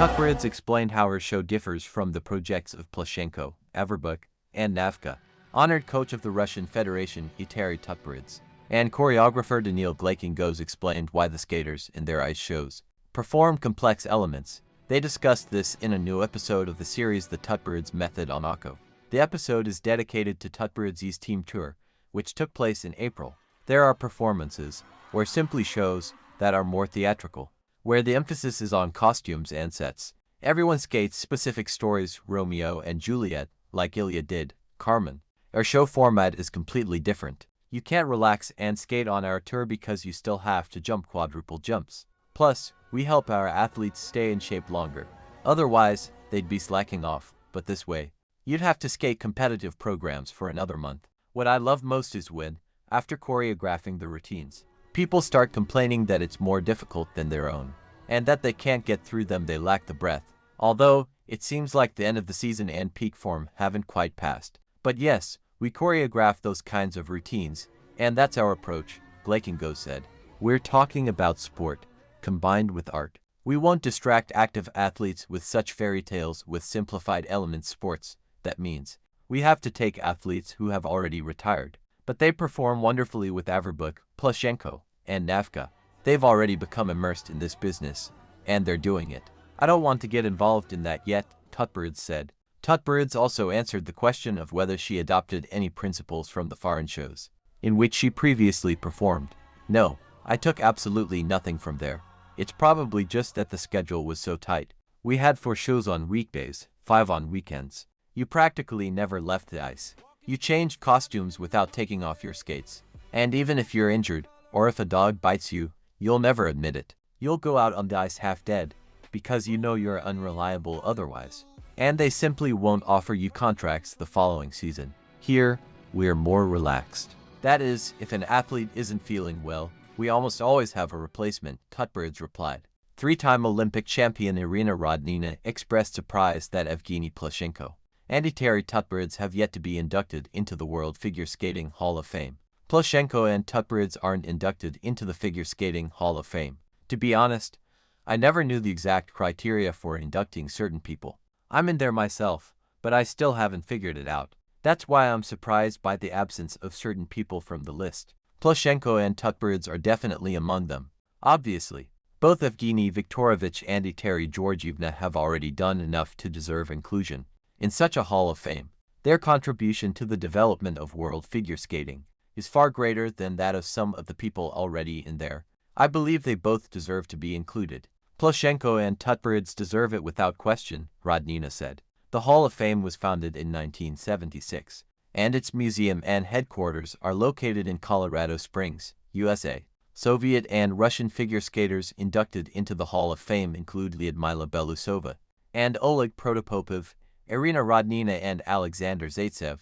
Tutberidze explained how her show differs from the projects of Plushenko, Averbuk, and Navka. Honored coach of the Russian Federation Iteri Tutberidze and choreographer Daniil Glakingos explained why the skaters in their ice shows perform complex elements. They discussed this in a new episode of the series The Tutberidze Method on Akko. The episode is dedicated to Tutberidze's team tour, which took place in April. There are performances, or simply shows, that are more theatrical, where the emphasis is on costumes and sets. Everyone skates specific stories, Romeo and Juliet, like Ilya did, Carmen. Our show format is completely different. You can't relax and skate on our tour because you still have to jump quadruple jumps. Plus, we help our athletes stay in shape longer. Otherwise, they'd be slacking off, but this way, you'd have to skate competitive programs for another month. What I love most is when, after choreographing the routines, people start complaining that it's more difficult than their own, and that they can't get through them, they lack the breath. Although, it seems like the end of the season and peak form haven't quite passed. But yes, we choreograph those kinds of routines, and that's our approach, Glakingos said. We're talking about sport, combined with art. We won't distract active athletes with such fairy tales with simplified elements sports. That means, we have to take athletes who have already retired, but they perform wonderfully with Averbuk, Plushenko, and Navka. They've already become immersed in this business, and they're doing it. I don't want to get involved in that yet, Tutberidze said. Tutberidze also answered the question of whether she adopted any principles from the foreign shows, in which she previously performed. No, I took absolutely nothing from there. It's probably just that the schedule was so tight. We had 4 shows on weekdays, 5 on weekends. You practically never left the ice. You changed costumes without taking off your skates. And even if you're injured, or if a dog bites you, you'll never admit it. You'll go out on the ice half dead, because you know you're unreliable otherwise. And they simply won't offer you contracts the following season. Here, we're more relaxed. That is, if an athlete isn't feeling well, we almost always have a replacement, Tutberidze replied. 3-time Olympic champion Irina Rodnina expressed surprise that Evgeny Plushenko and Iteri Tutberidze have yet to be inducted into the World Figure Skating Hall of Fame. Plushenko and Tutberidze aren't inducted into the Figure Skating Hall of Fame. To be honest, I never knew the exact criteria for inducting certain people. I'm in there myself, but I still haven't figured it out. That's why I'm surprised by the absence of certain people from the list. Plushenko and Tutberidze are definitely among them. Obviously, both Evgeny Viktorovich and Iteri Georgievna have already done enough to deserve inclusion in such a Hall of Fame. Their contribution to the development of world figure skating is far greater than that of some of the people already in there. I believe they both deserve to be included. Plushenko and Tutberidze deserve it without question, Rodnina said. The Hall of Fame was founded in 1976, and its museum and headquarters are located in Colorado Springs, USA. Soviet and Russian figure skaters inducted into the Hall of Fame include Lyudmila Belousova and Oleg Protopopov, Irina Rodnina and Alexander Zaitsev,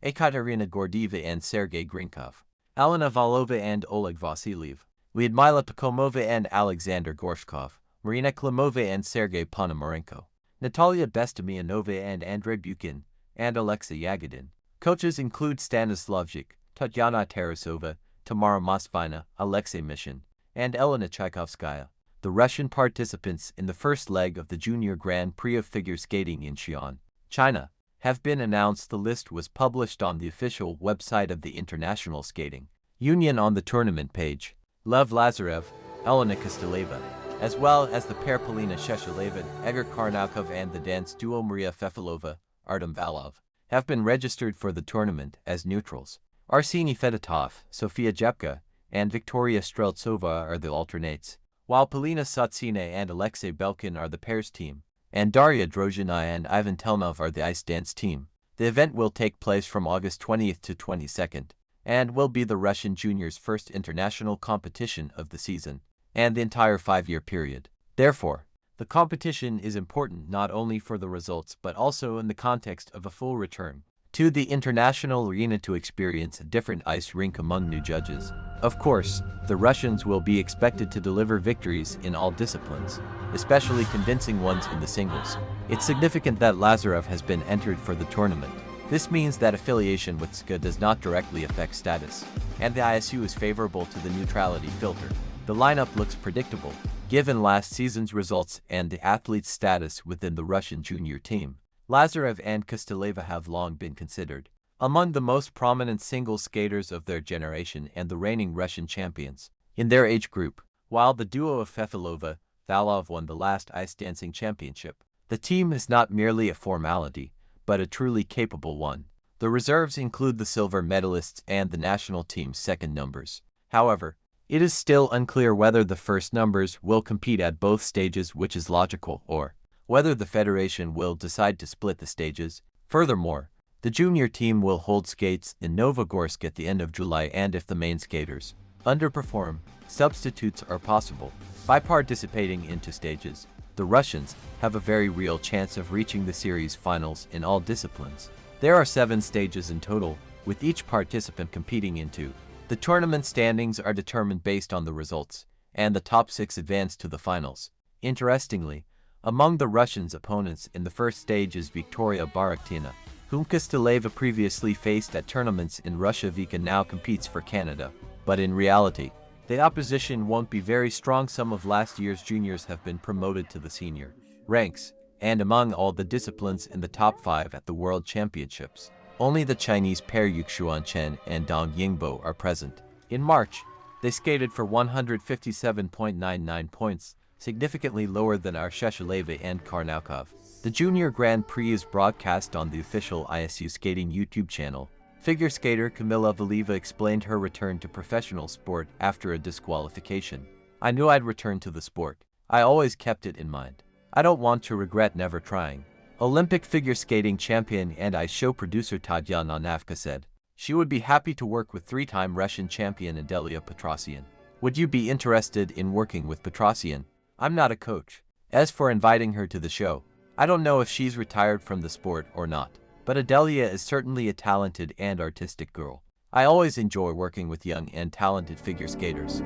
Ekaterina Gordieva and Sergei Grinkov, Alena Valova and Oleg Vasilyev, Lyudmila Pakomova and Alexander Gorshkov, Marina Klimova and Sergei Ponomarenko, Natalia Bestemianova and Andrei Bukin, and Alexei Yagodin. Coaches include Stanislavchik, Tatyana Tarasova, Tamara Moskvina, Alexei Mishin, and Elena Tchaikovskaya. The Russian participants in the first leg of the Junior Grand Prix of Figure Skating in Xi'an, China, have been announced. The list was published on the official website of the International Skating Union on the tournament page. Lev Lazarev, Elena Kosteleva, as well as the pair Polina Shesheleva, Egor Karnaukov and the dance duo Maria Fefilova, Artem Valov, have been registered for the tournament as neutrals. Arseny Fedotov, Sofia Jepka, and Victoria Streltsova are the alternates, while Polina Satsina and Alexei Belkin are the pairs team, and Daria Drozhina and Ivan Telmov are the ice dance team. The event will take place from August 20th to 22nd, and will be the Russian juniors' first international competition of the season and the entire 5-year period. Therefore, the competition is important not only for the results but also in the context of a full return to the international arena to experience a different ice rink among new judges. Of course, the Russians will be expected to deliver victories in all disciplines, especially convincing ones in the singles. It's significant that Lazarev has been entered for the tournament. This means that affiliation with SKA does not directly affect status, and the ISU is favorable to the neutrality filter. The lineup looks predictable, given last season's results and the athlete's status within the Russian junior team. Lazarev and Kosteleva have long been considered among the most prominent single skaters of their generation and the reigning Russian champions in their age group. While the duo of Fefilova-Valov won the last ice dancing championship, the team is not merely a formality, but a truly capable one. The reserves include the silver medalists and the national team's second numbers. However, it is still unclear whether the first numbers will compete at both stages, which is logical, or whether the federation will decide to split the stages. Furthermore, the junior team will hold skates in Novogorsk at the end of July, and if the main skaters underperform, substitutes are possible. By participating in two stages, the Russians have a very real chance of reaching the series finals in all disciplines. There are 7 stages in total, with each participant competing in 2. The tournament standings are determined based on the results, and the top 6 advance to the finals. Interestingly, among the Russians' opponents in the first stage is Victoria Baraktina, whom Kosteleva previously faced at tournaments in Russia. Vika now competes for Canada, but in reality, the opposition won't be very strong. Some of last year's juniors have been promoted to the senior ranks, and among all the disciplines in the top 5 at the World Championships, only the Chinese pair Yuxuan Chen and Dong Yingbo are present. In March, they skated for 157.99 points, significantly lower than Arsheshaleva and Karnaukov. The Junior Grand Prix is broadcast on the official ISU Skating YouTube channel. Figure skater Kamila Valieva explained her return to professional sport after a disqualification. "I knew I'd return to the sport. I always kept it in mind. I don't want to regret never trying." Olympic figure skating champion and ice show producer Tatyana Navka said she would be happy to work with 3-time Russian champion Adelia Petrosyan. "Would you be interested in working with Petrosyan? I'm not a coach. As for inviting her to the show, I don't know if she's retired from the sport or not. But Adelia is certainly a talented and artistic girl. I always enjoy working with young and talented figure skaters."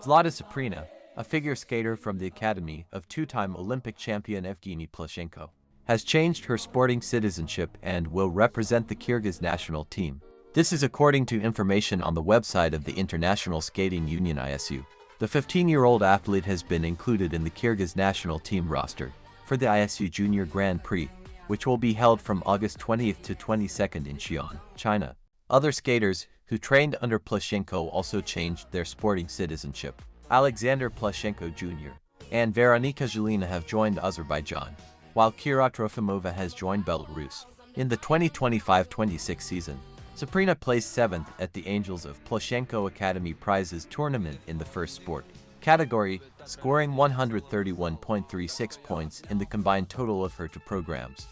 Zlata Saprina, a figure skater from the academy of 2-time Olympic champion Evgeny Plushenko, has changed her sporting citizenship and will represent the Kyrgyz national team. This is according to information on the website of the International Skating Union ISU. The 15-year-old athlete has been included in the Kyrgyz national team roster for the ISU Junior Grand Prix, which will be held from August 20th to 22nd in Xi'an, China. Other skaters who trained under Plushenko also changed their sporting citizenship. Alexander Plushenko Jr. and Veronika Zhelina have joined Azerbaijan, while Kira Trofimova has joined Belarus. In the 2025-26 season, Saprina placed 7th at the Angels of Plushenko Academy Prizes tournament in the first sport category, scoring 131.36 points in the combined total of her two programs.